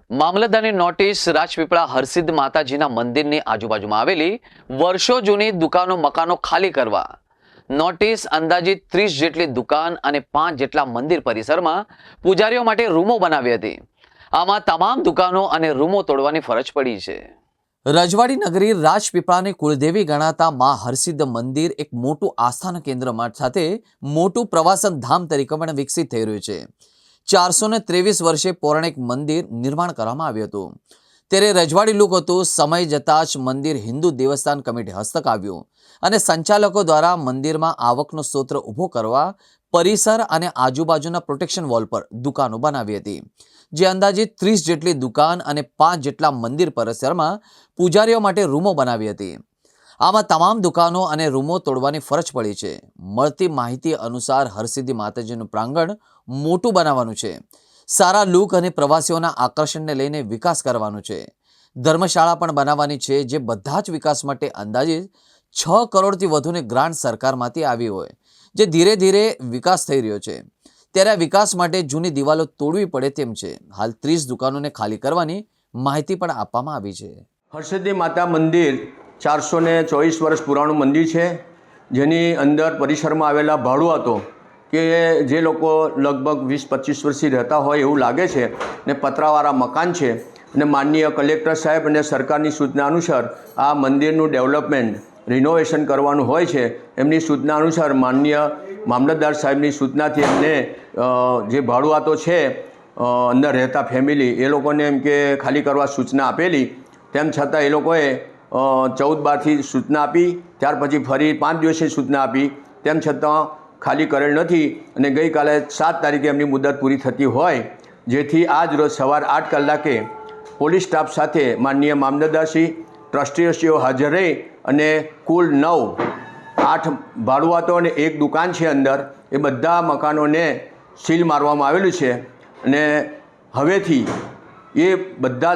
મામલતદારની notice Rajpipla Harsiddh માતાજીના મંદિરની આજુબાજુમાં આવેલી વર્ષો જૂની દુકાનો મકાનો ખાલી કરવા નોટિસ અંદાજિત 30 જેટલી દુકાન અને 5 જેટલા મંદિર પરિસરમાં પૂજારીઓ માટે રૂમો બનાવી હતી। આમાં તમામ દુકાનો અને રૂમો તોડવાની ફરજ પડી છે। રજવાડી નગરી રાજપીપળાની કુળદેવી ગણાતા મા હરસિદ્ધ મંદિર એક મોટું આસ્થાના કેન્દ્ર સાથે મોટું પ્રવાસન ધામ તરીકે પણ વિકસિત થઈ રહ્યું છે। 423 વર્ષે પૌરાણિક મંદિર નિર્માણ કરવામાં આવ્યું હતું, ત્યારે રજવાડી લુક હતું। સમય જતાં જ મંદિર હિન્દુ દેવસ્થાન કમિટી હસ્તક આવ્યું અને સંચાલકો દ્વારા મંદિરમાં આવકનો સ્ત્રોત ઊભો કરવા પરિસર અને આજુબાજુના પ્રોટેક્શન વોલ પર દુકાનો બનાવી હતી, જે અંદાજિત 30 જેટલી દુકાન અને 5 જેટલા મંદિર પરિસરમાં પૂજારીઓ માટે રૂમો બનાવી હતી। આમાં તમામ દુકાનો અને રૂમો તોડવાની ફરજ પડી છે। મળતી માહિતી અનુસાર હરસિદ્ધિ માતાજીનું પ્રાંગણ મોટું બનાવવાનું છે, સારા લુક અને પ્રવાસીઓના આકર્ષણને લઈને વિકાસ કરવાનું છે। ધર્મશાળા પણ બનાવવાની છે, જે બધા જ વિકાસ માટે અંદાજિત 6 કરોડથી વધુની ગ્રાન્ટ સરકારમાંથી આવી હોય, જે ધીરે ધીરે વિકાસ થઈ રહ્યો છે। ત્યારે આ વિકાસ માટે જૂની દિવાલો તોડવી પડે તેમ છે। હાલ 30 દુકાનોને ખાલી કરવાની માહિતી પણ આપવામાં આવી છે। હરસિદ્ધિ માતા મંદિર 424 વર્ષ પુરાણું મંદિર છે, જેની અંદર પરિસરમાં આવેલા ભાડુઆતો કે જે લોકો લગભગ 20-25 વર્ષથી રહેતા હોય એવું લાગે છે ને પતરાવાળા મકાન છે। અને માનનીય કલેક્ટર સાહેબ અને સરકારની સૂચના અનુસાર આ મંદિરનું ડેવલપમેન્ટ રિનોવેશન કરવાનું હોય છે। એમની સૂચના અનુસાર માનનીય મામલતદાર સાહેબની સૂચનાથી એમને જે ભાડુઆતો છે અંદર રહેતા ફેમિલી એ લોકોને એમ કે ખાલી કરવા સૂચના આપેલી, તેમ છતાં એ લોકોએ 14/12થી સૂચના આપી, ત્યાર પછી ફરી 5 દિવસે સૂચના આપી, તેમ છતાં ખાલી કરેલ નથી। અને ગઈકાલે 7 તારીખે એમની મુદત પૂરી થતી હોય, જેથી આજ રોજ સવાર 8 કલાકે પોલીસ સ્ટાફ સાથે માનનીય મામલતદારશ્રી ટ્રસ્ટીઓશ્રીઓ હાજર રહી અને કુલ 8 ભાડુઆતો અને 1 દુકાન છે અંદર, એ બધા મકાનોને સીલ મારવામાં આવેલું છે। અને હવેથી એ બધા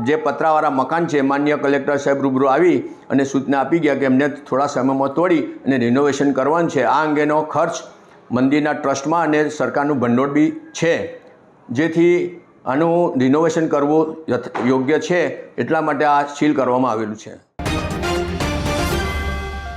જે પતરાવાળા મકાન છે માનનીય કલેક્ટર સાહેબ રૂબરૂ આવી અને સૂચના આપી ગયા કે એમને થોડા સમયમાં તોડી અને રિનોવેશન કરવાનું છે। આ અંગેનો ખર્ચ મંદિરના ટ્રસ્ટમાં અને સરકારનું ભંડોળ બી છે, જેથી આનું રિનોવેશન કરવું યોગ્ય છે, એટલા માટે આ સીલ કરવામાં આવેલું છે।